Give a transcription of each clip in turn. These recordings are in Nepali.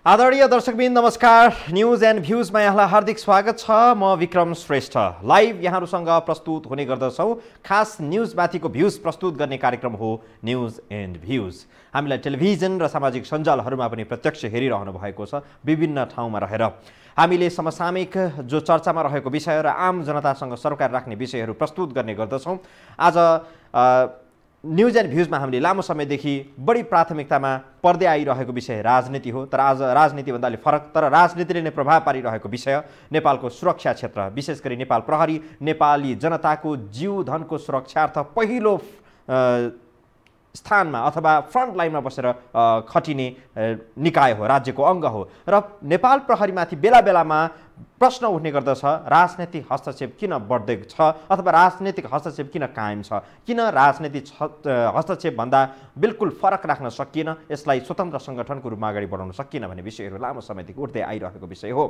आदरणीय दर्शकबिन नमस्कार। न्यूज एन्ड भ्यूजमा यहाँलाई हार्दिक स्वागत छ। म विक्रम श्रेष्ठ लाइभ यहाँहरूसँग प्रस्तुत हुने गर्दछौँ। खास न्यूजमाथिको भ्यूज प्रस्तुत गर्ने कार्यक्रम हो न्यूज एन्ड भ्यूज। हामीलाई टेलिभिजन र सामाजिक सञ्जालहरूमा पनि प्रत्यक्ष हेरिरहनु भएको छ। विभिन्न ठाउँमा रहेर हामीले समसामयिक जो चर्चामा रहेको विषय र आम जनतासँग सरकार राख्ने विषयहरू प्रस्तुत गर्ने गर्दछौँ। आज न्यूज एन्ड भ्यूजमा हामीले लामो समयदेखि बढी प्राथमिकतामा पर्दै आइरहेको विषय राजनीति हो। तर आज राजनीतिभन्दा अलि फरक तर राजनीतिले नै प्रभाव पारिरहेको विषय नेपालको सुरक्षा क्षेत्र, विशेष गरी नेपाल प्रहरी नेपाली जनताको जीवधनको सुरक्षार्थ पहिलो स्थानमा अथवा फ्रन्ट लाइनमा बसेर खटिने निकाय हो, राज्यको अङ्ग हो। र नेपाल प्रहरीमाथि बेला बेलामा प्रश्न उठ्ने गर्दछ, राजनीतिक हस्तक्षेप किन बढ्दै छ अथवा राजनीतिक हस्तक्षेप किन कायम छ, किन राजनीतिक हस्तक्षेपभन्दा बिल्कुल फरक राख्न सकिएन, यसलाई स्वतन्त्र सङ्गठनको रूपमा अगाडि बढाउन सकिएन भन्ने विषयहरू लामो समयदेखि उठ्दै आइरहेको विषय हो।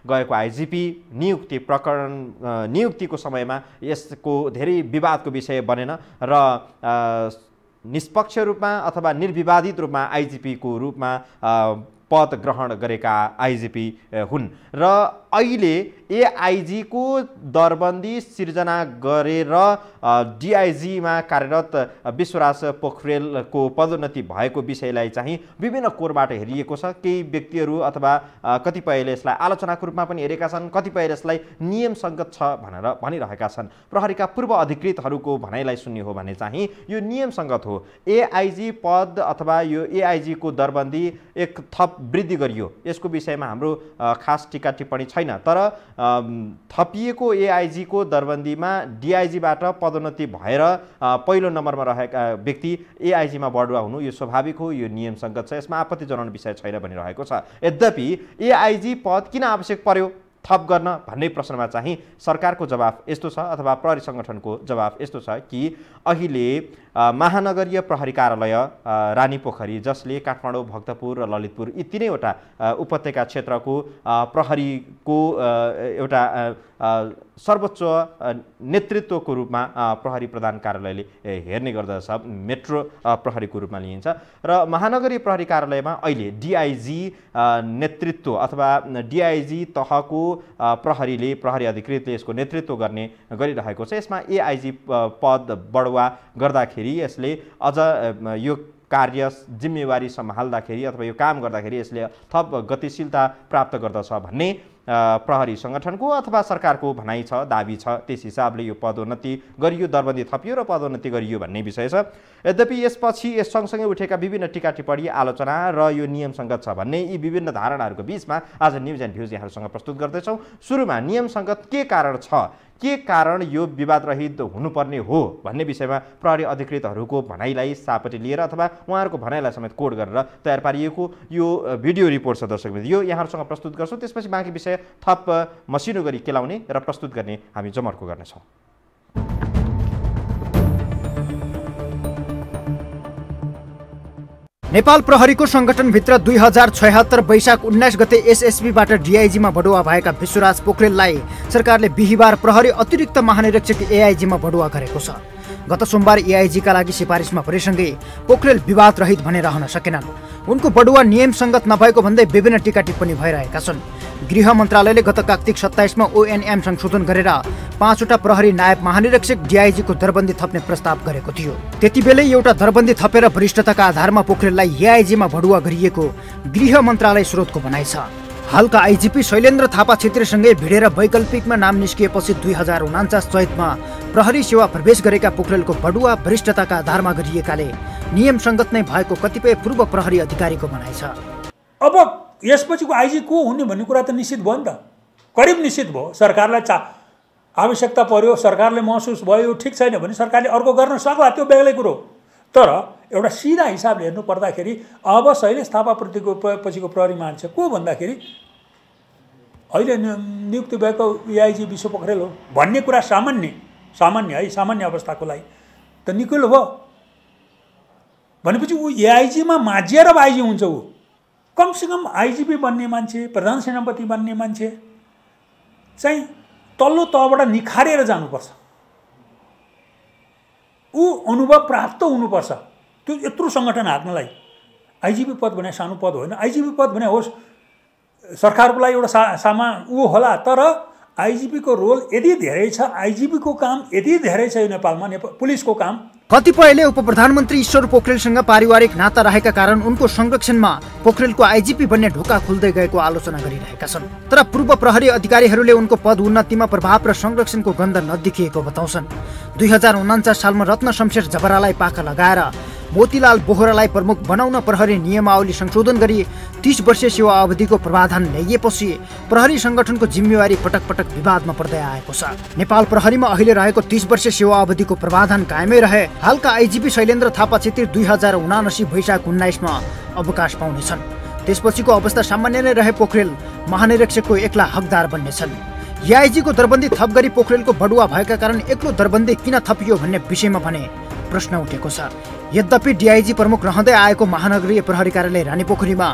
गएको आइजिपी नियुक्ति प्रकरण नियुक्तिको समयमा यसको धेरै विवादको विषय बनेन र निष्पक्ष रूपमा अथवा निर्विवादित रूपमा आइजिपीको रूपमा पद ग्रहण गरेका आइजिपी हुन् र अहिले एआइजीको दरबन्दी सिर्जना गरेर डिआइजीमा कार्यरत विश्वराज पोखरेलको पदोन्नति भएको विषयलाई चाहिँ विभिन्न कोणबाट हेरिएको छ। केही व्यक्तिहरू अथवा कतिपयले यसलाई आलोचनाको रूपमा पनि हेरेका छन्, कतिपयले यसलाई नियमसङ्गत छ भनेर भनिरहेका छन्। प्रहरीका पूर्व अधिकृतहरूको भनाइलाई सुन्ने हो भने चाहिँ यो नियमसङ्गत हो। एआइजी पद अथवा यो एआइजीको दरबन्दी एक थप वृद्धि गरियो, यसको विषयमा हाम्रो खास टिका टिप्पणी छैन। तर थपिएको एआइजीको दरबन्दीमा डिआइजीबाट पदोन्नति भएर पहिलो नम्बरमा रहेका व्यक्ति एआइजीमा बढुवा हुनु यो स्वाभाविक हो, यो नियमसङ्गत छ, यसमा आपत्ति जनाउने विषय छैन भनिरहेको छ। यद्यपि एआइजी पद किन आवश्यक पर्यो थप गर्न भन्ने प्रश्नमा चाहिँ सरकारको जवाफ यस्तो छ अथवा प्रहरी सङ्गठनको जवाफ यस्तो छ कि अहिले महानगरीय प्रहरी कार्यालय रानीपोखरी, जसले काठमाडौँ, भक्तपुर र ललितपुर यी तीनैवटा उपत्यका क्षेत्रको प्रहरीको एउटा सर्वोच्च नेतृत्वको रूपमा प्रहरी प्रधान कार्यालयले हेर्ने गर्दछ, मेट्रो प्रहरीको रूपमा लिइन्छ। र महानगरीय प्रहरी कार्यालयमा अहिले डिआइजी नेतृत्व अथवा डिआइजी तहको प्रहरीले प्रहरी अधिकृतले यसको नेतृत्व गरिरहेको छ। यसमा एआइजी पद बढुवा गर्दाखेरि यसले अझ यो कार्य जिम्मेवारी सम्हाल्दाखेरि अथवा यो काम गर्दाखेरि यसले थप गतिशीलता प्राप्त गर्दछ भन्ने प्रहरी सङ्गठनको अथवा सरकारको भनाइ छ, दाबी छ। त्यस हिसाबले यो पदोन्नति गरियो, दरबन्दी थपियो र पदोन्नति गरियो भन्ने विषय छ। यद्यपि यसपछि यस सँगसँगै उठेका विभिन्न टिका टिप्पणी, आलोचना र यो नियमसङ्गत छ भन्ने यी विभिन्न धारणाहरूको बिचमा आज न्युज एन्ड भ्यूज यहाँहरूसँग प्रस्तुत गर्दैछौँ। सुरुमा नियमसङ्गत के कारण छ, के कारण यो विवाद रहित हुनुपर्ने हो भन्ने विषयमा प्रहरी अधिकृतहरूको भनाइलाई सापट्टि लिएर अथवा उहाँहरूको भनाइलाई समेत कोड गरेर तयार पारिएको यो भिडियो रिपोर्ट छ। दर्शकबिन यो यहाँहरूसँग प्रस्तुत गर्छौँ, त्यसपछि बाँकी विषय थप मसिनो गरी केलाउने र प्रस्तुत गर्ने हामी जमर्को गर्नेछौँ। नेपाल प्रहरीको संगठनभित्र 2076 वैशाख 19 गते एसएसबीबाट डिआइजीमा बढुवा भएका विश्वराज पोखरेललाई सरकारले बिहिबार प्रहरी अतिरिक्त महानिरीक्षक एआइजीमा बढुवा गरेको छ। गत सोमबार एआइजीका लागि सिफारिसमा परेसँगै पोखरेल विवाद रहित भने रहन सकेनन्। उनको बढुवा नियमसङ्गत नभएको भन्दै विभिन्न टिका टिप्पणी भइरहेका छन्। गृह मन्त्रालयले गत कार्तिक 27 मा ओएनएम संशोधन गरेर 5वटा प्रहरी नायब महानिरीक्षक डिआइजीको दरबन्दी थप्ने प्रस्ताव गरेको थियो। त्यतिबेलै एउटा दरबन्दी थपेर वरिष्ठताका आधारमा पोखरेललाई एआइजीमा बढुवा गरिएको गृह मन्त्रालय स्रोतको भनाइ छ। हालका आइजिपी शैलेन्द्र थापा छेत्रीसँगै भिडेर वैकल्पिकमा नाम निस्किएपछि 2049 चैतमा प्रहरी सेवा प्रवेश गरेका पोखरेलको बढुवा वरिष्ठताका आधारमा गरिएकाले नियमसङ्गत नै भएको कतिपय पूर्व प्रहरी अधिकारीको भनाइ छ। अब यसपछिको आइजी को हुने भन्ने कुरा त निश्चित भयो नि त, करिब निश्चित भयो। सरकारलाई आवश्यकता पर्यो, सरकारले महसुस भयो ठिक छैन भने सरकारले अर्को गर्न सक्ला, त्यो बेग्लै कुरो। तर एउटा सिधा हिसाबले हेर्नु पर्दाखेरि अब शैलेश थापाप्रतिको पछिको प्रहरी मान्छे को भन्दाखेरि अहिले नियुक्ति भएको एआइजी विश्व पोखरेल हो भन्ने कुरा सामान्य है, सामान्य अवस्थाको लागि त निकै भयो। भनेपछि ऊ एआइजीमा माझिएर आइजी हुन्छ। ऊ कमसेकम आइजिपी बन्ने मान्छे, प्रधान सेनापति बन्ने मान्छे चाहिँ तल्लो तहबाट निखारेर जानुपर्छ। ऊ अनुभव प्राप्त हुनुपर्छ त्यो यत्रो सङ्गठन हाक्नलाई। आइजिपी पद भने सानो पद होइन। आइजिपी पद भने होस् सरकारको लागि एउटा सामान ऊ होला। तर आइजिपीको रोल यदि धेरै छ, आइजिपीको काम यदि धेरै छ यो नेपालमा, पुलिसको काम। कतिपयले उप प्रधानमन्त्री ईश्वर पोखरेलसँग पारिवारिक नाता रहेका कारण उनको संरक्षणमा पोखरेलको आइजिपी बन्ने ढोका खुल्दै गएको आलोचना गरिरहेका छन्। तर पूर्व प्रहरी अधिकारीहरूले उनको पद उन्नतिमा प्रभाव र संरक्षणको गन्ध नदेखिएको बताउँछन्। 2049 सालमा रत्न शमशेर जबरालाई पाखा लगाएर मोतीलाल बोहरालाई प्रमुख बनाउन प्रहरी नियमावली संशोधन गरी 30 वर्षीय सेवा अवधिको प्रावधान ल्याइएपछि प्रहरी संगठनको जिम्मेवारी पटक पटक विवादमा पर्दै आएको छ। नेपाल प्रहरीमा अहिले रहेको 30 वर्षीय सेवा अवधिको प्रावधान कायमै रहे हालका आइजिपी शैलेन्द्र थापा छेत्री 2079 वैशाख 19 मा अवकाश पाउनेछन्। त्यसपछिको अवस्था सामान्य नै रहे पोखरेल महानिरीक्षकको एक्ला हकदार बन्नेछन्। एआइजीको दरबन्दी थप गरी पोखरेलको बढुवा भएका कारण एक्लो दरबन्दी किन थपियो भन्ने विषयमा भने प्रश्न उठेको छ। यद्यपि डिआइजी प्रमुख रहँदै आएको महानगरीय प्रहरी कार्यालय रानीपोखरीमा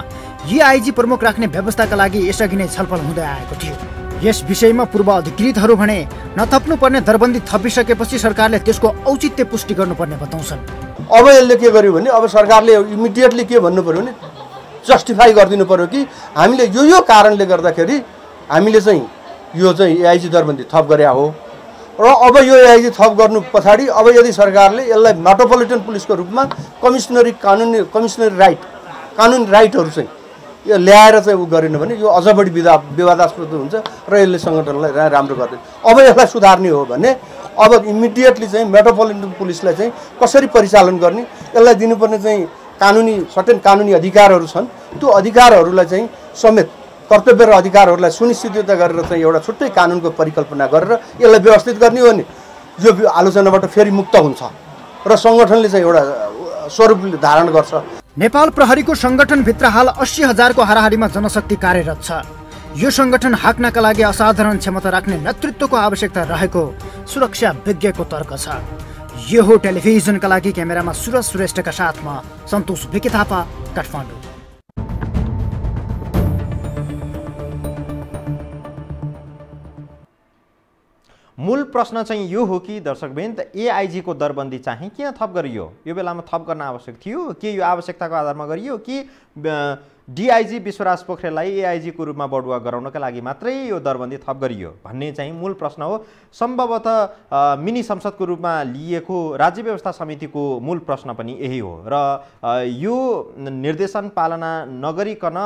एआइजी प्रमुख राख्ने व्यवस्थाका लागि यसअघि नै छलफल हुँदै आएको थियो। यस विषयमा पूर्व अधिकृतहरू भने नथप्नुपर्ने दरबन्दी थपिसकेपछि सरकारले त्यसको औचित्य पुष्टि गर्नुपर्ने बताउँछन्। अब यसले के गर्यो भने अब सरकारले इमिडिएटली के भन्नु पर्यो भने जस्टिफाई गरिदिनु पर्यो कि हामीले यो कारणले गर्दाखेरि हामीले चाहिँ यो चाहिँ एआइजी दरबन्दी थप गरे हो र अब यो एआइजी थप गर्नु पछाडि अब यदि सरकारले यसलाई मेट्रोपोलिटन पुलिसको रूपमा कमिसनरी राइटहरू चाहिँ यो ल्याएर चाहिँ उ गरेन भने यो अझ बढी विवादास्पद हुन्छ र यसले सङ्गठनलाई राम्रो गर्दैन। अब यसलाई सुधार्ने हो भने अब इमिडिएटली चाहिँ मेट्रोपोलिटन पुलिसलाई चाहिँ कसरी परिचालन गर्ने, यसलाई दिनुपर्ने चाहिँ सर्टेन कानुनी अधिकारहरू छन्, त्यो अधिकारहरूलाई चाहिँ समेत कर्तव्य र अधिकारहरूलाई सुनिश्चितता गरेर चाहिँ एउटा छुट्टै कानुनको परिकल्पना गरेर यसलाई व्यवस्थित गर्ने हो भने यो आलोचनाबाट फेरि मुक्त हुन्छ र सङ्गठनले चाहिँ एउटा स्वरूप धारण गर्छ। नेपाल प्रहरीको सङ्गठनभित्र हाल 80,000 को हाराहारीमा जनशक्ति कार्यरत छ। यो सङ्गठन हाक्नका लागि असाधारण क्षमता राख्ने नेतृत्वको आवश्यकता रहेको सुरक्षा विज्ञको तर्क छ। यो हो टेलिभिजनका लागि क्यामेरामा सुरज श्रेष्ठका साथमा सन्तोष विकी थापा, काठमाडौँ। मूल प्रश्न चाहिँ यो हो कि दर्शकवृन्द, एआइजीको दरबन्दी चाहिँ किन थप गरियो? यो बेलामा थप गर्न आवश्यक थियो कि यो आवश्यकताको आधारमा गरियो कि डिआइजी विश्वराज पोखरेललाई एआइजीको रूपमा बढुवा गराउनका लागि मात्रै यो दरबन्दी थप गरियो भन्ने चाहिँ मूल प्रश्न हो। सम्भवतः मिनी संसदको रूपमा लिएको राज्य व्यवस्था समितिको मूल प्रश्न पनि यही हो र यो निर्देशन पालना नगरिकन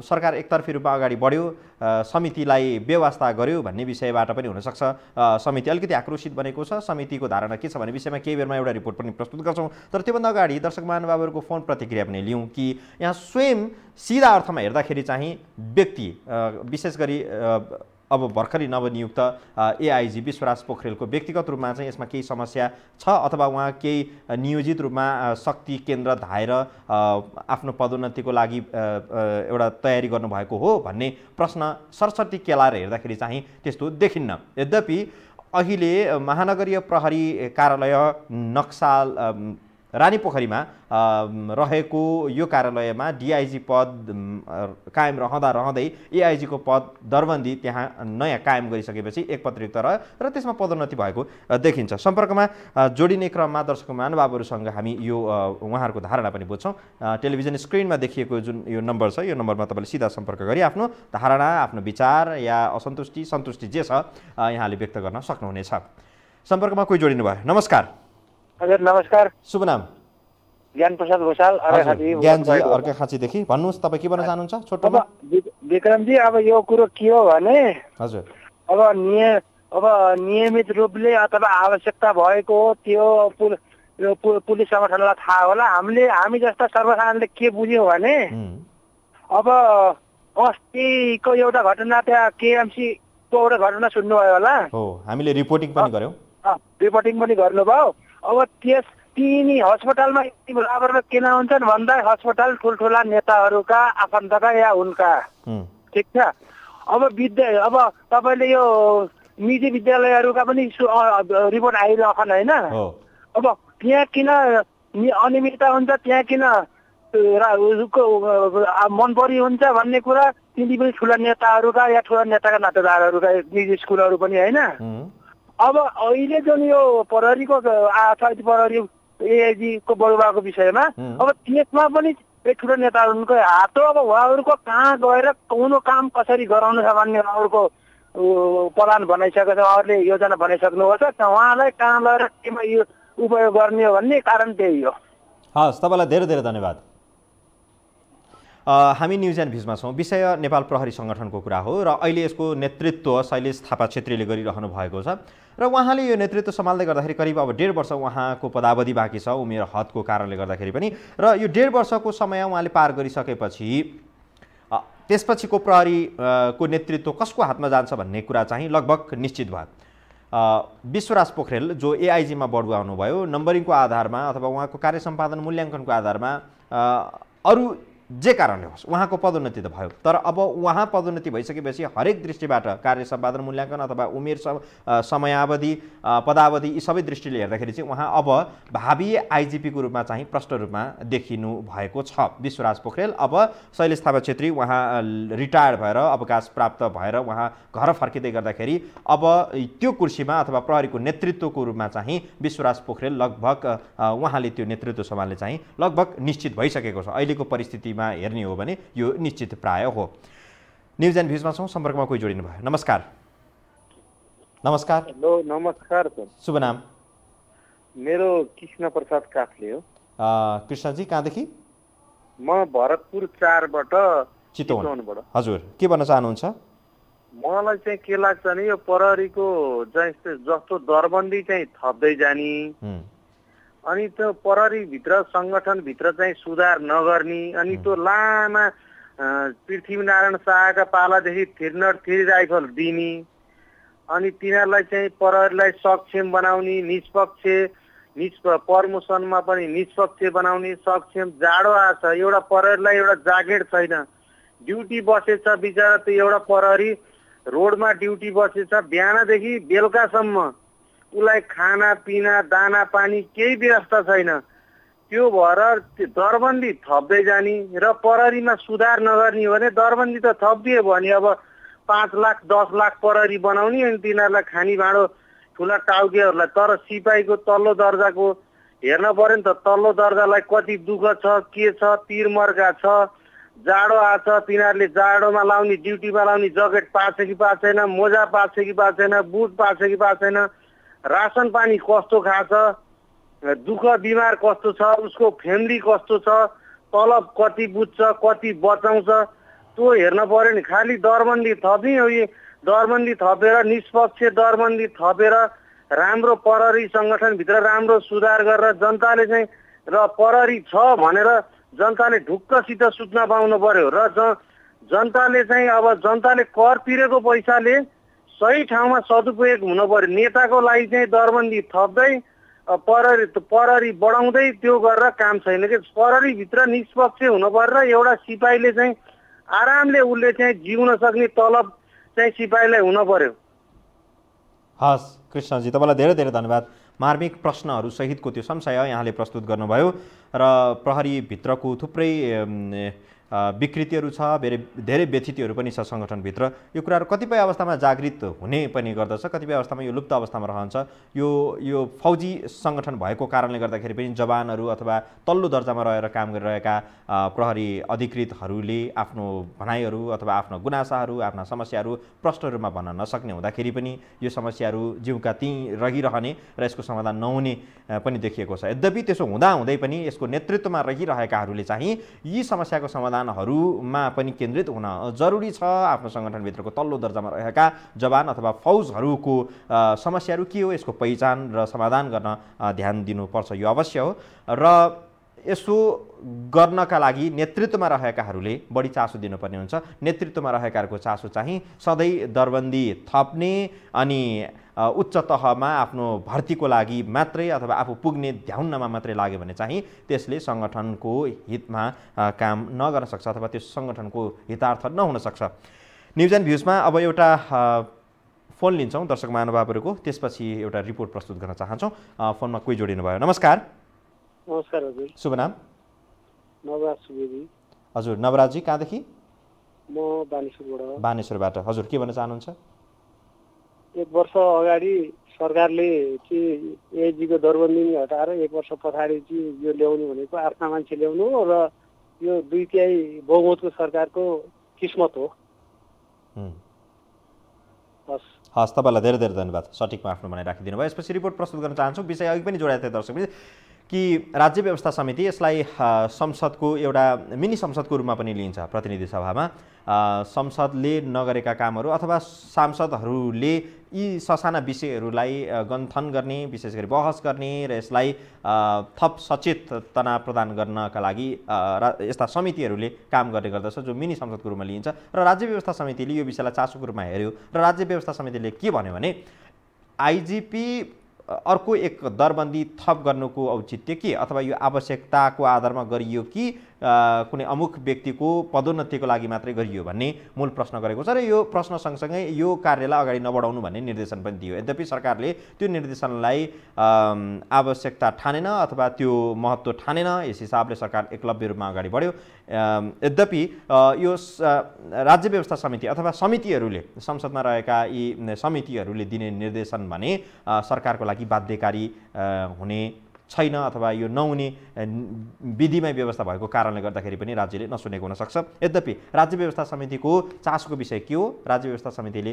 सरकार एकतर्फी रूपमा अगाडि बढ्यो, समितिलाई व्यवस्था गर्यो भन्ने विषयबाट पनि हुनसक्छ समिति अलिकति आक्रोशित बनेको छ। समितिको धारणा के छ भन्ने विषयमा केही बेरमा एउटा रिपोर्ट पनि प्रस्तुत गर्छौँ। तर त्योभन्दा अगाडि दर्शक महानुभावहरूको फोन प्रतिक्रिया पनि लिउँ कि यहाँ स्वयं सिधा अर्थमा हेर्दाखेरि चाहिँ व्यक्ति विशेष गरी अब भर्खरै नवनियुक्त एआइजी विश्वराज पोखरेलको व्यक्तिगत रूपमा चाहिँ यसमा केही समस्या छ अथवा उहाँ केही नियोजित रूपमा शक्ति केन्द्र धाएर आफ्नो पदोन्नतिको लागि एउटा तयारी गर्नुभएको हो भन्ने प्रश्न सरसर्ती केलाएर हेर्दाखेरि चाहिँ त्यस्तो देखिन्न। यद्यपि अहिले महानगरीय प्रहरी कार्यालय नक्साल रानीपोखरीमा रहेको यो कार्यालयमा डिआइजी पद कायम रहँदै एआइजीको पद दरबन्दी त्यहाँ नयाँ कायम गरिसकेपछि एक प्रतिरिक्त रह्यो र त्यसमा पदोन्नति भएको देखिन्छ। सम्पर्कमा जोडिने क्रममा दर्शक महानुभावहरूसँग हामी यो उहाँहरूको धारणा पनि बुझ्छौँ। टेलिभिजन स्क्रिनमा देखिएको जुन यो नम्बर छ यो नम्बरमा तपाईँले सिधा सम्पर्क गरी आफ्नो धारणा, आफ्नो विचार या असन्तुष्टि सन्तुष्टि जे छ यहाँले व्यक्त गर्न सक्नुहुनेछ। सम्पर्कमा कोही जोडिनु भयो। नमस्कार। हजुर नमस्कार। शुभ नाम? ज्ञान प्रसाद भूषाल, ज्ञानजी अर्घाखाँचीदेखि। भन्नुहोस् तपाईँ के भन्न चाहनुहुन्छ छोटोमा? विक्रमजी, अब यो कुरो के हो भने हजुर अब नियमित रूपले अथवा आवश्यकता भएको त्यो पुलिस संगठनलाई थाहा होला। हामी जस्ता सर्वसाधारणले के बुझ्यौँ भने अब अस्तिको एउटा घटना त्यहाँ केएमसी को एउटा घटना सुन्नुभयो होला। हो, हामीले रिपोर्टिङ पनि गर्यौँ। रिपोर्टिङ पनि गर्नुभयो। अब तिनी अस्पतालमा बराबरमा किन हुन्छन् भन्दा अस्पताल ठुल्ठुला नेताहरूका आफन्तका या उनका, ठिक छ। अब तपाईँले यो निजी विद्यालयहरूका पनि रिपोर्ट आइरहन् होइन। अब त्यहाँ किन अनियमितता हुन्छ, त्यहाँ किन मन परी हुन्छ भन्ने कुरा तिनी पनि ठुला नेताहरूका या ठुला नेताका नातेदारहरूका निजी स्कुलहरू पनि होइन। अब अहिले जुन यो प्रहरीको प्रहरी एआइजी को बढुवाको विषयमा अब त्यसमा पनि ठुलो नेताहरूको हात हो। अब उहाँहरूको कहाँ गएर कुन काम कसरी गराउनु छ भन्ने उहाँहरूको प्लान बनाइसकेको छ, उहाँहरूले योजना बनाइसक्नुभएको छ। उहाँलाई कहाँ लगेर केमा यो उपयोग गर्ने हो भन्ने कारण त्यही हो। हस्, तपाईँलाई धेरै धेरै धन्यवाद। हामी न्युज एन्ड भिजमा छौँ। विषय नेपाल प्रहरी सङ्गठनको कुरा हो र अहिले यसको नेतृत्व शैलेश थापा छेत्रीले गरिरहनु भएको छ र उहाँले यो नेतृत्व सम्हाल्दै गर्दाखेरि करिब अब 1.5 वर्ष उहाँको पदावधि बाँकी छ उमेर हदको कारणले गर्दाखेरि पनि। र यो 1.5 वर्षको समय उहाँले पार गरिसकेपछि त्यसपछिको प्रहरीको नेतृत्व कसको हातमा जान्छ भन्ने कुरा चाहिँ लगभग निश्चित भयो। विश्वराज पोखरेल जो एआइजीमा बढुवा हुनुभयो, नम्बरिङको आधारमा अथवा उहाँको कार्य सम्पादन मूल्याङ्कनको आधारमा अरू जे कारणले होस् उहाँको पदोन्नति त भयो, तर अब उहाँ पदोन्नति भइसकेपछि हरेक दृष्टिबाट कार्य सम्पादन मूल्याङ्कन अथवा उमेर समयावधि पदावधि यी सबै दृष्टिले हेर्दाखेरि चाहिँ उहाँ अब भावी आइजिपीको रूपमा चाहिँ प्रष्ट रूपमा देखिनु भएको छ विश्वराज पोखरेल। अब शैलेश थापा छेत्री उहाँ रिटायर्ड भएर अवकाश प्राप्त भएर उहाँ घर फर्किँदै गर्दाखेरि अब त्यो कुर्सीमा अथवा प्रहरीको नेतृत्वको रूपमा चाहिँ विश्वराज पोखरेल लगभग उहाँले त्यो नेतृत्व सम्हाल्ने चाहिँ लगभग निश्चित भइसकेको छ। अहिलेको परिस्थिति हेर्ने हो भने यो निश्चित प्राय हो। न्युज एन्ड भिजमा छौँ, सम्पर्कमा कोही जोडिनु भयो। नमस्कार। नमस्कार। हेलो, नमस्कार सर। शुभ नाम? मेरो कृष्ण प्रसाद काफ्ले हो। कृष्णजी कहाँदेखि? म भरतपुर 4बाट चितवनबाट। हजुर, के भन्न चाहनुहुन्छ? मलाई चाहिँ के लाग्छ भने यो प्रहरीको जस्तो दरबन्दी चाहिँ थप्दै जाने अनि त्यो प्रहरीभित्र सङ्गठनभित्र चाहिँ सुधार नगर्ने अनि त्यो लामा पृथ्वीनारायण शाहका पालादेखि 303 राइफल दिने अनि तिनीहरूलाई चाहिँ प्रहरीलाई सक्षम बनाउने, निष्पक्ष प्रमोसनमा पनि निष्पक्ष बनाउने, सक्षम। जाडो आछ, एउटा प्रहरीलाई एउटा ज्याकेट छैन, ड्युटी बसेछ बिचरा। त्यो एउटा प्रहरी रोडमा ड्युटी बसेछ, बिहानदेखि बेलुकासम्म उसलाई खाना पिना दाना पानी केही व्यवस्था छैन। त्यो भएर दरबन्दी थप्दै जाने र प्रहरीमा सुधार नगर्ने हो भने दरबन्दी त थपिदियो भने अब 5 लाख 10 लाख प्रहरी बनाउने अनि तिनीहरूलाई खानी भाँडो ठुला टाउकेहरूलाई। तर सिपाहीको तल्लो दर्जाको हेर्न पर्यो नि त, तल्लो दर्जालाई कति दुःख छ, के छ, तिरमर्का छ, जाडो आछ, तिनीहरूले जाडोमा लाउने ड्युटीमा लाउने ज्याकेट पाएको छ कि पाएको छैन, मोजा पाएको छ कि पाएको छैन, बुट पाएको छ कि पाएको छैन, रासन पानी कस्तो खाछ, दुःख बिमार कस्तो छ, उसको फ्यामिली कस्तो छ, तलब कति बुझ्छ, कति बचाउँछ, त्यो हेर्न पर्यो नि। खालि दरबन्दी थप्ने हो। यो दरबन्दी थपेर निष्पक्ष दरबन्दी थपेर राम्रो प्रहरी सङ्गठनभित्र राम्रो सुधार गरेर जनताले चाहिँ र प्रहरी छ भनेर जनताले ढुक्कसित सुत्न पाउनु पर्यो र जनताले चाहिँ अब जनताले कर तिरेको पैसाले सही ठाउँमा सदुपयोग हुन पर्यो। नेताको लागि चाहिँ दरबन्दी थप्दै प्रहरी बढाउँदै त्यो गरेर काम छैन कि प्रहरीभित्र निष्पक्ष हुन पर्यो र एउटा सिपाहीले चाहिँ आरामले उसले चाहिँ जिउन सक्ने तलब चाहिँ सिपाहीलाई हुन पर्यो। हस् कृष्णजी, तपाईँलाई धेरै धेरै धन्यवाद। मार्मिक प्रश्नहरू सहितको त्यो संशय यहाँले प्रस्तुत गर्नुभयो र प्रहरीभित्रको थुप्रै विकृतिहरू छ, धेरै व्यथितिहरू पनि छ सङ्गठनभित्र। यो कुराहरू कतिपय अवस्थामा जागृत हुने पनि गर्दछ, कतिपय अवस्थामा यो लुप्त अवस्थामा रहन्छ। यो फौजी सङ्गठन भएको कारणले गर्दाखेरि पनि जवानहरू अथवा तल्लो दर्जामा रहेर काम गरिरहेका प्रहरी अधिकृतहरूले आफ्नो भनाइहरू अथवा आफ्ना गुनासाहरू, आफ्ना समस्याहरू प्रष्ट रूपमा भन्न नसक्ने हुँदाखेरि पनि यो समस्याहरू जिउका त्यहीँ रहिरहने र यसको समाधान नहुने पनि देखिएको छ। यद्यपि त्यसो हुँदाहुँदै पनि यसको नेतृत्वमा रहिरहेकाहरूले चाहिँ यी समस्याको समाधानहरूमा पनि केन्द्रित हुन जरुरी छ। आफ्नो सङ्गठनभित्रको तल्लो दर्जामा रहेका जवान अथवा फौजहरूको समस्याहरू के हो यसको पहिचान र समाधान गर्न ध्यान दिनुपर्छ, यो अवश्य हो। र यसो गर्नका लागि नेतृत्वमा रहेकाहरूले बढी चासो दिनुपर्ने हुन्छ। नेतृत्वमा रहेकाहरूको चासो चाहिँ सधैँ दरबन्दी थप्ने अनि उच्च तहमा आफ्नो भर्तीको लागि मात्रै अथवा आफू पुग्ने ध्याउनमा मात्रै लाग्यो भने चाहिँ त्यसले सङ्गठनको हितमा काम नगर्न सक्छ अथवा त्यो सङ्गठनको हितार्थ नहुन सक्छ। न्युज एन्ड भ्युजमा अब एउटा फोन लिन्छौँ दर्शक महानुभावहरूको, त्यसपछि एउटा रिपोर्ट प्रस्तुत गर्न चाहन्छौँ। फोनमा कोही जोडिनु भयो। नमस्कार। नमस्कार हजुर। शुभ नाम? नवराज सुवेदी। हजुर, नवराजजी कहाँदेखि? म बानेश्वरबाट। बानेश्वरबाट। हजुर, के भन्न चाहनुहुन्छ? 1 वर्ष अगाडि सरकारले चाहिँ एआइजीको दरबन्दी हटाएर 1 वर्ष पछाडि चाहिँ यो ल्याउनु भनेको आफ्ना मान्छे ल्याउनु हो र यो 2/3 बहुमतको सरकारको किस्मत हो। हस्, तपाईँलाई धेरै धेरै धन्यवाद। सठिकमा आफ्नो भनाइ राखिदिनु भयो। यसपछि रिपोर्ट प्रस्तुत गर्न चाहन्छु। विषय अघि पनि जोडाएको थिएँ दर्शकले कि राज्य व्यवस्था समिति, यसलाई संसदको एउटा मिनी संसदको रूपमा पनि लिइन्छ। प्रतिनिधि सभामा संसदले नगरेका कामहरू अथवा सांसदहरूले यी ससाना विषयहरूलाई गन्थन गर्ने, विशेष गरी बहस गर्ने र यसलाई थप सचेतना प्रदान गर्नका लागि यस्ता समितिहरूले काम गर्ने गर्दछ, जो मिनी संसदको रूपमा लिइन्छ। र राज्य व्यवस्था समितिले यो विषयलाई चासोको रूपमा हेऱ्यो र राज्य व्यवस्था समितिले के भन्यो भने आइजिपी अर्को एक दरबन्दी थप गर्नुको औचित्य के, अथवा यो आवश्यकताको आधारमा गरियो कि कुनै अमुक व्यक्तिको पदोन्नतिको लागि मात्रै गरियो भन्ने मूल प्रश्न गरेको छ। र यो प्रश्न सँगसँगै यो कार्यलाई अगाडि नबढाउनु भन्ने निर्देशन पनि दियो। यद्यपि सरकारले त्यो निर्देशनलाई आवश्यकता ठानेन अथवा त्यो महत्त्व ठानेन। यस हिसाबले सरकार एकलव्य रूपमा अगाडि बढ्यो। यद्यपि यो राज्य व्यवस्था समिति अथवा समितिहरूले, संसदमा रहेका यी समितिहरूले दिने निर्देशन भने सरकारको लागि बाध्यकारी हुने छैन अथवा यो नहुने विधिमै व्यवस्था भएको कारणले गर्दाखेरि पनि राज्यले नसुनेको हुनसक्छ। यद्यपि राज्य व्यवस्था समितिको चासोको विषय के हो, राज्य व्यवस्था समितिले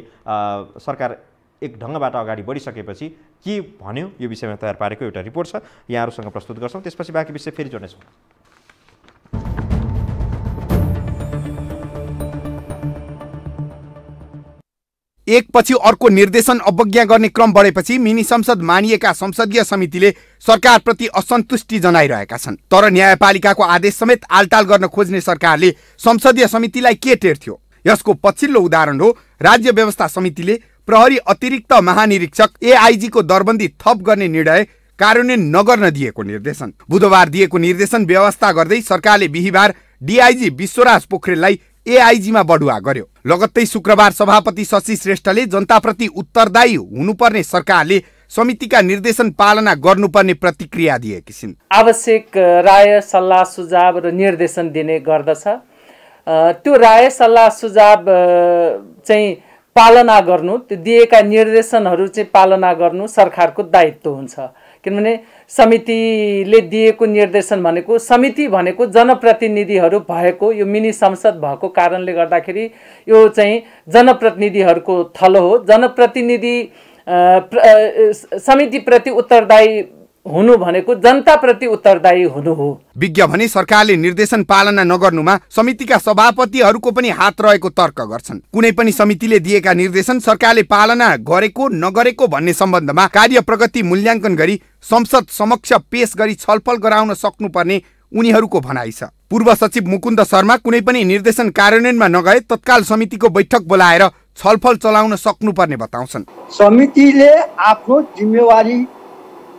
सरकार एक ढङ्गबाट अगाडि बढिसकेपछि के भन्यो, यो विषयमा तयार पारेको एउटा रिपोर्ट छ, यहाँहरूसँग प्रस्तुत गर्छौँ। त्यसपछि बाँकी विषय फेरि जोड्नेछौँ। एकपछि अर्को निर्देशन अवज्ञा गर्ने क्रम बढेपछि मिनी संसद मानिएका संसदीय समितिले सरकारप्रति असन्तुष्टि जनाइरहेका छन्। तर न्यायपालिकाको आदेश समेत आलटाल गर्न खोज्ने सरकारले संसदीय समितिलाई के टेर्थ्यो? यसको पछिल्लो उदाहरण हो राज्य व्यवस्था समितिले प्रहरी अतिरिक्त महानिरीक्षक एआइजी को दरबन्दी थप गर्ने निर्णय कार्यान्वयन नगर्न दिएको निर्देशन। बुधबार दिएको निर्देशन व्यवस्था गर्दै सरकारले बिहीबार डीआईजी विश्वराज पोखरेललाई एआइजीमा बढुवा गर्यो। लगत्तै शुक्रबार सभापति शशि श्रेष्ठले जनताप्रति उत्तरदायी हुनुपर्ने सरकारले समितिका निर्देशन पालना गर्नुपर्ने प्रतिक्रिया दिएकी छिन्। आवश्यक राय सल्लाह सुझाव र निर्देशन दिने गर्दछ। त्यो राय सल्लाह सुझाव चाहिँ पालना गर्नु, त्यो दिएका निर्देशनहरू चाहिँ पालना गर्नु सरकारको दायित्व हुन्छ। किनभने समितिले दिएको निर्देशन भनेको, समिति भनेको जनप्रतिनिधिहरू भएको, यो मिनी संसद भएको कारणले गर्दाखेरि यो चाहिँ जनप्रतिनिधिहरूको थलो हो। जनप्रतिनिधि समितिप्रति उत्तरदायी हुनु भनेको जनताप्रति उत्तरदायी हुनु हो। विज्ञ भने सरकारले निर्देशन पालना नगर्नुमा समितिका सभापतिहरूको पनि हात रहेको तर्क गर्छन्। कुनै पनि समितिले दिएका निर्देशन सरकारले पालना गरेको नगरेको भन्ने सम्बन्धमा कार्य प्रगति मूल्याङ्कन गरी संसद समक्ष पेश गरी छलफल गराउन सक्नुपर्ने उनीहरूको भनाइ छ। पूर्व सचिव मुकुन्द शर्मा कुनै पनि निर्देशन कार्यान्वयनमा नगए तत्काल समितिको बैठक बोलाएर छलफल चलाउन सक्नुपर्ने बताउँछन्। समितिले आफ्नो जिम्मेवारी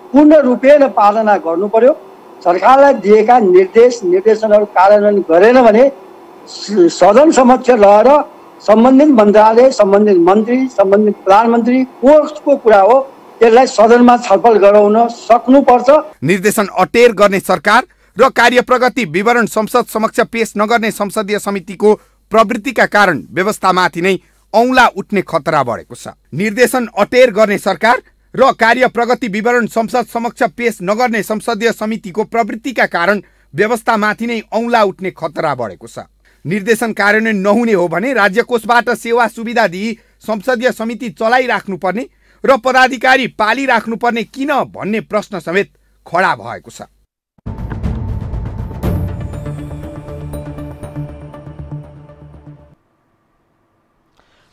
पूर्ण रूपेण पालना गर्नु पर्यो। सरकारलाई दिएका निर्देशनहरू कार्यान्वयन गरेन भने सदन समक्ष लगेर सम्बन्धित मन्त्रालय, सम्बन्धित मन्त्री, सम्बन्धित प्रधानमन्त्री कोर्टको कुरा हो, त्यसलाई सदनमा छलफल गराउन सक्नुपर्छ। निर्देशन अटेर गर्ने सरकार र कार्य प्रगति विवरण संसद समक्ष पेश नगर्ने संसदीय समितिको प्रवृत्तिका कारण व्यवस्थामाथि नै औँला उठ्ने खतरा बढेको छ। निर्देशन अटेर गर्ने सरकार र कार्य प्रगति विवरण संसद समक्ष पेश नगर्ने संसदीय समितिको प्रवृत्तिका कारण व्यवस्थामाथि नै औँला उठ्ने खतरा बढेको छ। निर्देशन कार्यान्वयन नहुने हो भने राज्य कोषबाट सेवा सुविधा दिई संसदीय समिति चलाइराख्नुपर्ने र पदाधिकारी पालिराख्नुपर्ने किन भन्ने प्रश्न समेत खडा भएको छ।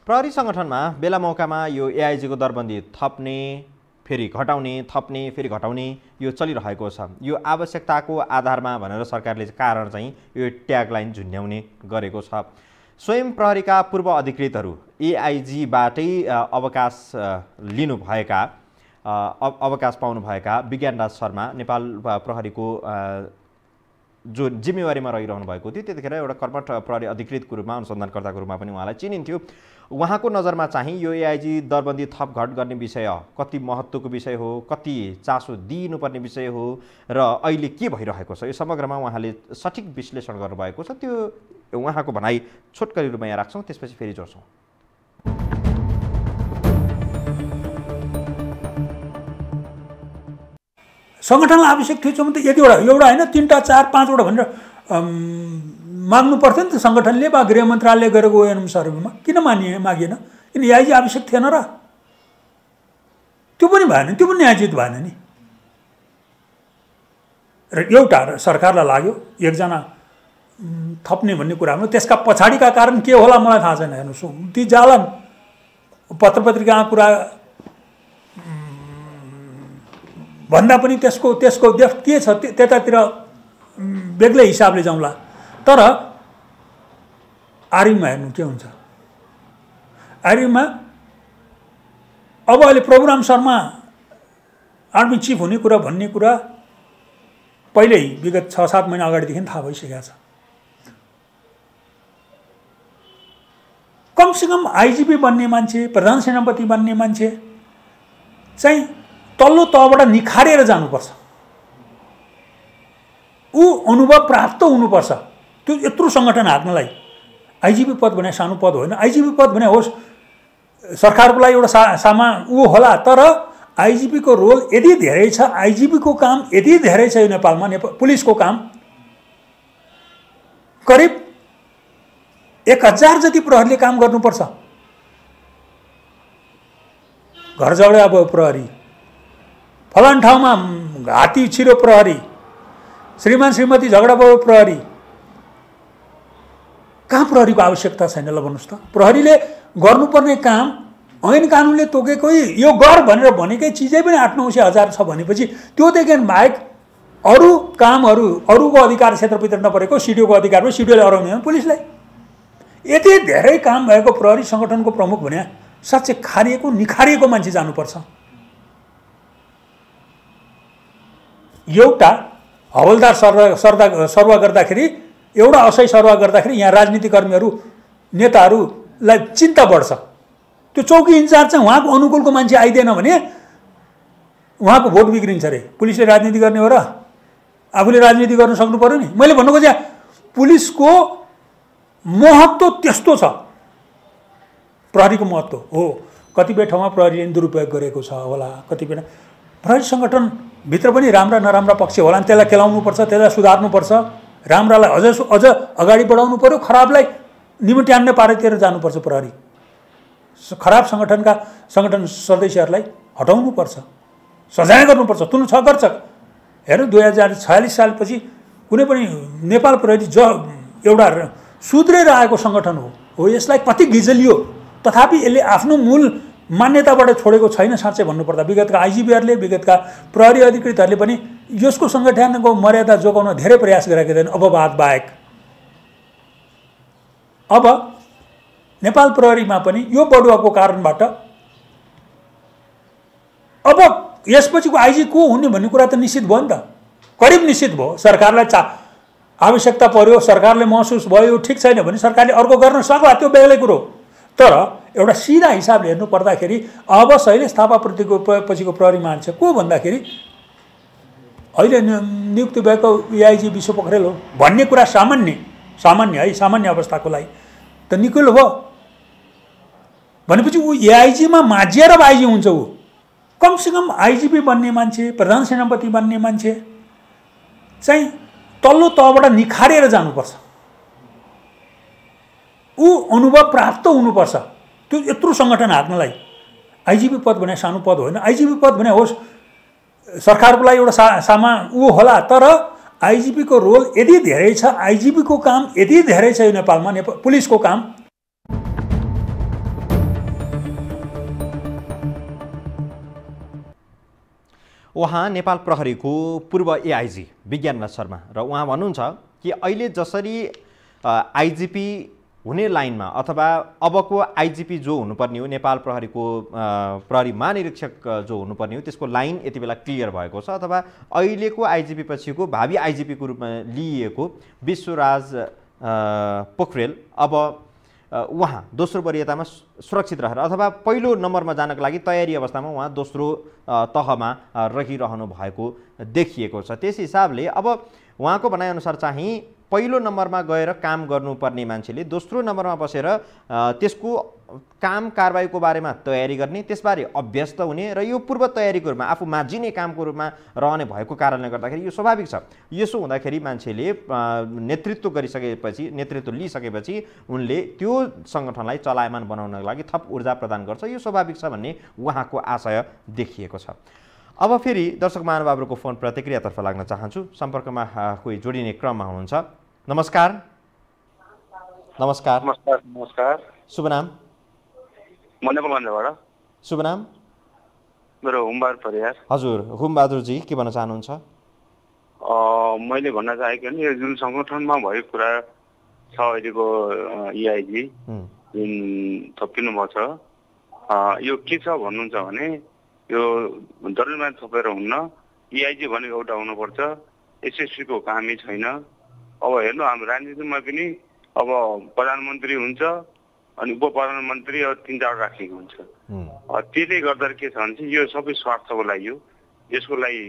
प्रहरी सङ्गठनमा बेला मौकामा यो एआइजीको दरबन्दी थप्ने, फेरि घटाउने, थप्ने, फेरि घटाउने यो चलिरहेको छ। यो आवश्यकताको आधारमा भनेर सरकारले कारण चाहिँ यो ट्यागलाइन झुन्ड्याउने गरेको छ। स्वयं प्रहरीका पूर्व अधिकृतहरू एआइजीबाटै अवकाश लिनुभएका, अवकाश पाउनुभएका विज्ञानराज शर्मा नेपाल प्रहरीको जो जिम्मेवारीमा रहिरहनु भएको थियो, त्यतिखेर एउटा कर्मठ प्रहरी अधिकृतको रूपमा, अनुसन्धानकर्ताको रूपमा पनि उहाँलाई चिनिन्थ्यो। उहाँको नजरमा चाहिँ यो एआइजी दरबन्दी थपघट गर्ने विषय कति महत्त्वको विषय हो, कति चासो दिनुपर्ने विषय हो र अहिले के भइरहेको छ, यो समग्रमा उहाँले सठिक विश्लेषण गर्नुभएको छ। त्यो उहाँको भनाइ छोटकरी रूपमा यहाँ राख्छौँ, त्यसपछि फेरि जोड्छौँ। सङ्गठनलाई आवश्यक थियो भने त यतिवटा, एउटा होइन 3टा 4 5वटा भनेर माग्नु पर्थ्यो नि त सङ्गठनले वा गृह मन्त्रालयले गरेको ओएनएम सर्वेमा किन मागिएन? किन एआइजी आवश्यक थिएन र? त्यो पनि भएन, त्यो पनि न्यायोचित भएन नि। र एउटा सरकारलाई लाग्यो एकजना थप्ने भन्ने कुरामा, त्यसका पछाडिका कारण के होला मलाई थाहा छैन। हेर्नुहोस्, ती जालन पत्र पत्रिकामा कुरा भन्दा पनि त्यसको के छ त्यतातिर बेग्लै हिसाबले जाउँला। तर आर्मीमा हेर्नु के हुन्छ। आर्मीमा अब अहिले प्रभुराम शर्मा आर्मी चिफ हुने कुरा भन्ने कुरा पहिल्यै विगत 6-7 महिना अगाडिदेखि थाहा भइसकेको छ। कमसेकम आइजिपी बन्ने मान्छे, प्रधान सेनापति बन्ने मान्छे चाहिँ तल्लो तहबाट निखारेर जानुपर्छ। ऊ अनुभव प्राप्त हुनुपर्छ। त्यो यत्रो सङ्गठन हाँक्नलाई आइजिपी पद भने सानो पद होइन। आइजिपी पद भने होस् सरकारको लागि एउटा सामा ऊ होला, तर आइजिपीको रोल यदि धेरै छ, आइजिपीको काम यदि धेरै छ यो नेपालमा, पुलिसको काम करिब 1000 जति प्रहरीले काम गर्नुपर्छ। घर जौडे अब प्रहरी, फलान ठाउँमा हात्ती छिरो प्रहरी, श्रीमान श्रीमती झगडा भयो प्रहरी। कहाँ प्रहरीको आवश्यकता छैन ल भन्नुहोस् त? प्रहरीले गर्नुपर्ने काम ऐन कानुनले तोकेकै यो गर भनेर भनेकै चिजै पनि 8-9 हजार छ भनेपछि त्योदेखि बाहेक अरू कामहरू अरूको अधिकार क्षेत्रभित्र नपरेको सिडिओको अधिकारमा सिडिओले अराउने पुलिसलाई। यति धेरै काम भएको प्रहरी सङ्गठनको प्रमुख भने साँच्चै निखारिएको मान्छे जानुपर्छ। एउटा हवलदार सर्वा गर्दाखेरि, एउटा असै सर्वा गर्दाखेरि यहाँ राजनीतिकर्मीहरू नेताहरूलाई चिन्ता बढ्छ। त्यो चौकी इन्चार्ज चाहिँ उहाँको अनुकूलको मान्छे आइदिएन भने उहाँको भोट बिग्रिन्छ अरे। पुलिसले राजनीति गर्ने हो र? आफूले राजनीति गर्न सक्नु पर्यो नि। मैले भन्नु खोजेँ पुलिसको महत्त्व त्यस्तो छ। प्रहरीको महत्त्व हो, कतिपय ठाउँमा प्रहरीले दुरुपयोग गरेको छ होला, कतिपय प्रहरी सङ्गठनभित्र पनि राम्रा नराम्रा पक्ष होला नि, त्यसलाई केलाउनुपर्छ, त्यसलाई सुधार्नुपर्छ, राम्रालाई अझ अगाडि बढाउनु पर्यो, खराबलाई निमट्यान्ने पारेतिर जानुपर्छ। प्रहरी खराब सङ्गठन सदस्यहरूलाई हटाउनुपर्छ, सजाय गर्नुपर्छ, तुन छ गर्छ। हेर्नु 2046 सालपछि कुनै पनि नेपाल प्रहरी एउटा सुध्रेर आएको सङ्गठन हो। यसलाई कति गिजलियो तथापि यसले आफ्नो मूल मान्यताबाट छोडेको छैन। साँच्चै भन्नुपर्दा विगतका आइजिपीहरूले, विगतका प्रहरी अधिकृतहरूले पनि यसको सङ्गठनको मर्यादा जोगाउन धेरै प्रयास गरेका थिएन अपवाद बाहेक। अब नेपाल प्रहरीमा पनि यो बढुवाको कारणबाट अब यसपछिको आइजी को हुने भन्ने कुरा त निश्चित भयो नि त, करिब निश्चित भयो। सरकारलाई आवश्यकता पर्यो, सरकारले महसुस भयो ठिक छैन भने सरकारले अर्को गर्न सक्ला, त्यो बेग्लै कुरो। तर एउटा सिधा हिसाबले हेर्नु पर्दाखेरि अब शैलेश थापाप्रतिको पछिको प्रहरी मान्छे को भन्दाखेरि अहिले नियुक्ति भएको एआइजी विश्व पोखरेल हो भन्ने कुरा सामान्य है, सामान्य अवस्थाको लागि त निकै भयो भनेपछि ऊ एआइजीमा माझिएर आइजी हुन्छ। ऊ कमसेकम आइजिपी बन्ने मान्छे, प्रधान सेनापति बन्ने मान्छे चाहिँ तल्लो तहबाट निखारेर जानुपर्छ। ऊ अनुभव प्राप्त हुनुपर्छ। त्यो यत्रो सङ्गठन हाँक्नलाई आइजिपी पद भने सानो पद होइन। आइजिपी पद भने होस् सरकारको लागि एउटा सामा ऊ होला, तर आइजिपीको रोल यदि धेरै छ, आइजिपीको काम यदि धेरै छ यो नेपालमा, पुलिसको काम। उहाँ नेपाल प्रहरीको पूर्व एआइजी विज्ञानराज शर्मा र उहाँ भन्नुहुन्छ कि अहिले जसरी आइजिपी हुने लाइनमा अथवा अबको आइजिपी जो हुनुपर्ने हो, नेपाल प्रहरीको प्रहरी महानिरीक्षक जो हुनुपर्ने हो, त्यसको लाइन यति बेला क्लियर भएको छ, अथवा अहिलेको आइजिपी पछिको भावी आइजिपीको रूपमा लिइएको विश्वराज पोखरेल अब उहाँ दोस्रो वरियतामा सुरक्षित रहेर अथवा पहिलो नम्बरमा जानको लागि तयारी अवस्थामा उहाँ दोस्रो तहमा रहिरहनु भएको देखिएको छ। त्यस हिसाबले अब उहाँको भनाइअनुसार चाहिँ पहिलो नम्बरमा गएर काम गर्नुपर्ने मान्छेले दोस्रो नम्बरमा बसेर त्यसको काम कारबाहीको बारेमा तयारी गर्ने, त्यसबारे अभ्यस्त हुने र यो पूर्व तयारीको रूपमा आफू माझिने कामको रूपमा रहने भएको कारणले गर्दाखेरि यो स्वाभाविक छ। यसो हुँदाखेरि मान्छेले नेतृत्व गरिसकेपछि, नेतृत्व लिइसकेपछि उनले त्यो सङ्गठनलाई चलायमान बनाउनको लागि थप ऊर्जा प्रदान गर्छ, यो स्वाभाविक छ भन्ने उहाँको आशय देखिएको छ। अब फेरि दर्शक महानुभावहरूको फोन प्रतिक्रियातर्फ लाग्न चाहन्छु। सम्पर्कमा कोही जोडिने क्रममा हुनुहुन्छ। नमस्कार। नमस्कार। नमस्कार। नमस्कार। शुभ नाम? म नेपालगञ्जबाट। शुभ नाम? मेरो हुमबहादुर परियार। हजुर, हुमबहादुरजी के भन्न चाहनुहुन्छ? मैले भन्न चाहेको नि यो जुन सङ्गठनमा भएको कुरा छ अहिलेको एआइजी जुन थपिनु भएको छ, यो के छ भन्नुहुन्छ भने यो दरबारमा थपेर हुन्न, एआइजी भनेको एउटा हुनुपर्छ। एसएसपीको कामै छैन। अब हेर्नु हाम्रो राजनीतिमा पनि अब प्रधानमन्त्री हुन्छ अनि उप प्रधानमन्त्री 3-4 राखेको हुन्छ। त्यसले गर्दा के छ भने यो सबै स्वार्थको लागि हो। यसको लागि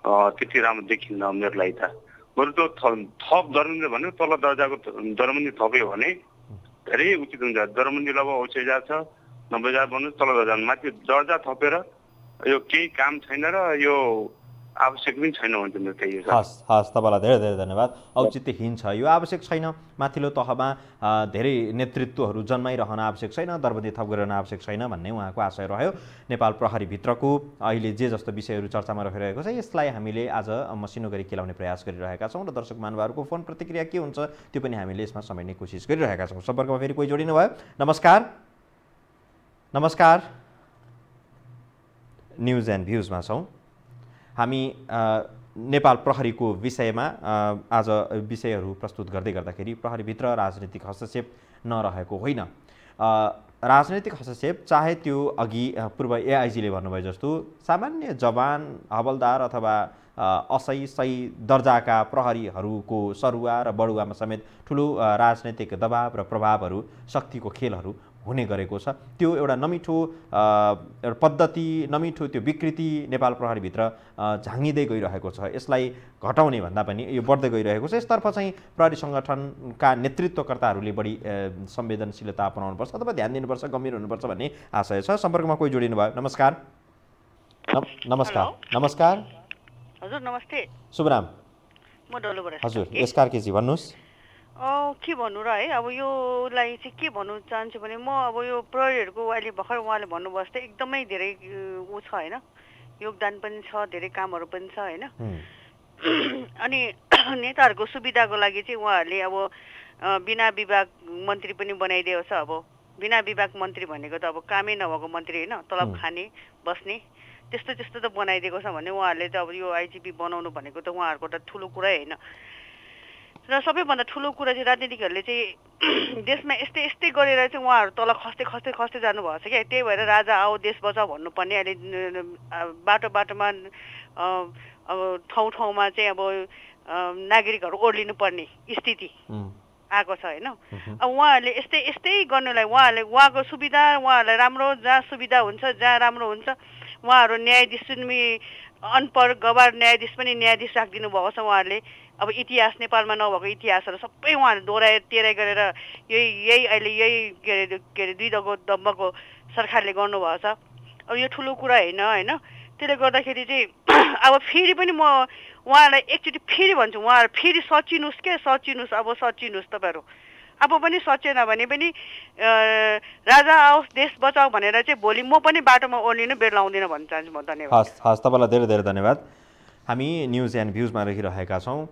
त्यति राम्रो देखिन्न मेरो लागि त। बरु त्यो थप दरबन्दी भन्यो, तल दर्जाको दरबन्दी थप्यो भने धेरै उचित हुन्छ। दरबन्दी अब 80,000 छ, 90,000 भन्नुहोस्, तल दर्जा माथि दर्जा थपेर यो केही काम छैन र यो आवश्यक पनि छैन भन्छ मेरो त्यही हो। हस्, तपाईँलाई धेरै धेरै धन्यवाद। औचित्यहीन छ, यो आवश्यक छैन। माथिल्लो तहमा धेरै नेतृत्वहरू जन्माइरहन आवश्यक छैन, दरबन्दी थप गरिरहन आवश्यक छैन भन्ने उहाँको आशय रह्यो। नेपाल प्रहरीभित्रको अहिले जे जस्तो विषयहरू चर्चामा रहिरहेको छ यसलाई हामीले आज मसिनो गरी केलाउने प्रयास गरिरहेका छौँ र दर्शक महानुभावहरूको फोन प्रतिक्रिया के हुन्छ त्यो पनि हामीले यसमा समेट्ने कोसिस गरिरहेका छौँ। सम्पर्कमा फेरि कोही जोडिनु भयो। नमस्कार। नमस्कार। न्युज एन्ड भ्युजमा छौँ हामी। नेपाल प्रहरीको विषयमा आज विषयहरू प्रस्तुत गर्दै गर्दाखेरि प्रहरीभित्र राजनीतिक हस्तक्षेप नरहेको होइन। राजनैतिक हस्तक्षेप चाहे त्यो अघि पूर्व एआइजीले भन्नुभयो जस्तो सामान्य जवान हवलदार अथवा असही दर्जाका प्रहरीहरूको सरुवा र बडुवामा समेत ठुलो राजनैतिक दबाव र प्रभावहरू, शक्तिको खेलहरू हुने गरेको छ। त्यो एउटा नमिठो पद्धति, नमिठो त्यो विकृति नेपाल प्रहरीभित्र झाँगिँदै गइरहेको छ। यसलाई घटाउने भन्दा पनि यो बढ्दै गइरहेको छ। यसतर्फ चाहिँ प्रहरी सङ्गठनका नेतृत्वकर्ताहरूले बढी संवेदनशीलता अपनाउनुपर्छ अथवा ध्यान दिनुपर्छ, गम्भीर हुनुपर्छ भन्ने आशय छ। सम्पर्कमा कोही जोडिनु भयो। नमस्कार। नमस्कार। नमस्कार। हजुर नमस्ते। शुभ नाम? म डोलोबाट। हजुर, यसकार केजी भन्नुहोस्। के भन्नु र है, अब योलाई चाहिँ के भन्नु चाहन्छु भने म अब यो प्रहरीहरूको अहिले भर्खर उहाँले भन्नुभयो जस्तै एकदमै धेरै ऊ छ होइन, योगदान पनि छ, धेरै कामहरू पनि छ होइन। अनि नेताहरूको सुविधाको लागि चाहिँ उहाँहरूले अब बिना विभाग मन्त्री पनि बनाइदिएको छ। अब बिना विभाग मन्त्री भनेको त अब कामै नभएको मन्त्री होइन, तलब खाने बस्ने त्यस्तो त बनाइदिएको छ भने उहाँहरूले त अब यो आइजिपी बनाउनु भनेको त उहाँहरूको त ठुलो कुरै होइन। र सबैभन्दा ठुलो कुरा चाहिँ राजनीतिकहरूले चाहिँ देशमा यस्तै गरेर चाहिँ उहाँहरू तल खस्दै जानुभएको छ क्या। त्यही भएर राजा आओ देश बचाऊ भन्नुपर्ने, अहिले बाटोमा अब ठाउँमा चाहिँ अब नागरिकहरू ओर्लिनु पर्ने स्थिति आएको छ होइन। अब उहाँहरूले यस्तै गर्नलाई उहाँको सुविधा, उहाँहरूलाई राम्रो, जहाँ सुविधा हुन्छ, जहाँ राम्रो हुन्छ उहाँहरू न्यायाधीश पनि अनपढ गवार न्यायाधीश पनि न्यायाधीश राखिदिनु भएको छ। उहाँहरूले अब इतिहास, नेपालमा नभएको इतिहासहरू सबै उहाँहरूले दोहोऱ्याइ गरेर यही अहिले के अरे 2 दम्बको सरकारले गर्नुभएको छ। अब यो ठुलो कुरा होइन। त्यसले गर्दाखेरि चाहिँ अब फेरि पनि म उहाँहरूलाई एकचोटि फेरि भन्छु, उहाँहरू फेरि सचिनुहोस्। अब सचिनुहोस् तपाईँहरू। अब पनि सचेन भने पनि राजा आओस् देश बचाऊ भनेर चाहिँ भोलि म पनि बाटोमा ओर्लिनु बेर लाउँदिनँ भन्न चाहन्छु म। धन्यवाद। हस्, तपाईँलाई धेरै धेरै धन्यवाद। हामी न्युज एन्ड भ्युजमा रहिरहेका छौँ।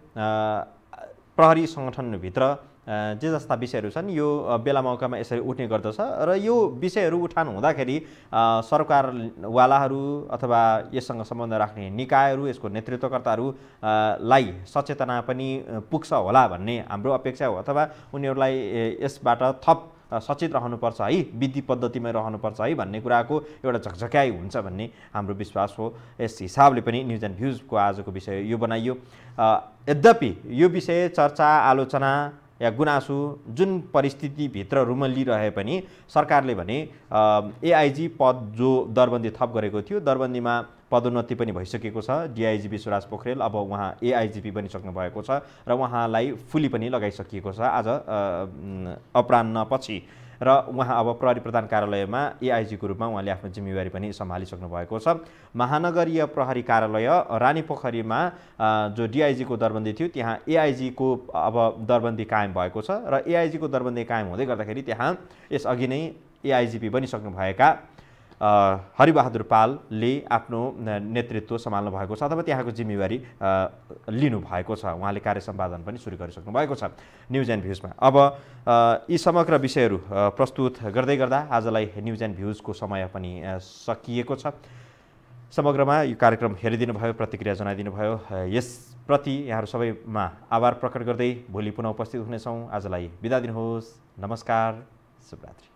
प्रहरी सङ्गठनभित्र जे जस्ता विषयहरू छन् यो बेला मौकामा यसरी उठ्ने गर्दछ र यो विषयहरू उठान हुँदाखेरि सरकारवालाहरू अथवा यससँग सम्बन्ध राख्ने निकायहरू, यसको नेतृत्वकर्ताहरूलाई सचेतना पनि पुग्छ होला भन्ने हाम्रो अपेक्षा हो, अथवा उनीहरूलाई यसबाट थप सचेत रहनुपर्छ है, विधि पद्धतिमै रहनुपर्छ है भन्ने कुराको एउटा झकझक्याइ हुन्छ भन्ने हाम्रो विश्वास हो। यस हिसाबले पनि न्युज एन्ड भ्युजको आजको विषय यो बनाइयो। यद्यपि यो विषय चर्चा, आलोचना या गुनासो जुन परिस्थितिभित्र रुमलिरहे पनि सरकारले भने एआइजी पद जो दरबन्दी थप गरेको थियो, दरबन्दीमा पदोन्नति पनि भइसकेको छ। डिआइजी विश्वराज पोखरेल अब उहाँ एआइजिपी बनिसक्नु भएको छ र उहाँलाई फुली पनि लगाइसकिएको छ आज अपराह्नपछि र उहाँ अब प्रहरी प्रधान कार्यालयमा एआइजीको रूपमा उहाँले आफ्नो जिम्मेवारी पनि सम्हालिसक्नु भएको छ। महानगरीय प्रहरी कार्यालय रानीपोखरीमा जो डिआइजीको दरबन्दी थियो त्यहाँ एआइजीको अब दरबन्दी कायम भएको छ र एआइजीको दरबन्दी कायम हुँदै गर्दाखेरि त्यहाँ यसअघि नै एआइजिपी बनिसक्नुभएका हरिबहादुर पालले आफ्नो नेतृत्व सम्हाल्नु भएको छ अथवा त्यहाँको जिम्मेवारी लिनुभएको छ। उहाँले कार्य सम्पादन पनि सुरु गरिसक्नु भएको छ न्युज एन्ड भ्युजमा। अब यी समग्र विषयहरू प्रस्तुत गर्दै गर्दा आजलाई न्युज एन्ड भ्युजको समय पनि सकिएको छ। समग्रमा यो कार्यक्रम हेरिदिनु भयो, प्रतिक्रिया जनाइदिनु भयो, यसप्रति यहाँहरू सबैमा आभार प्रकट गर्दै भोलि पुनः उपस्थित हुनेछौँ। आजलाई बिदा दिनुहोस्। नमस्कार, शुभरात्रि।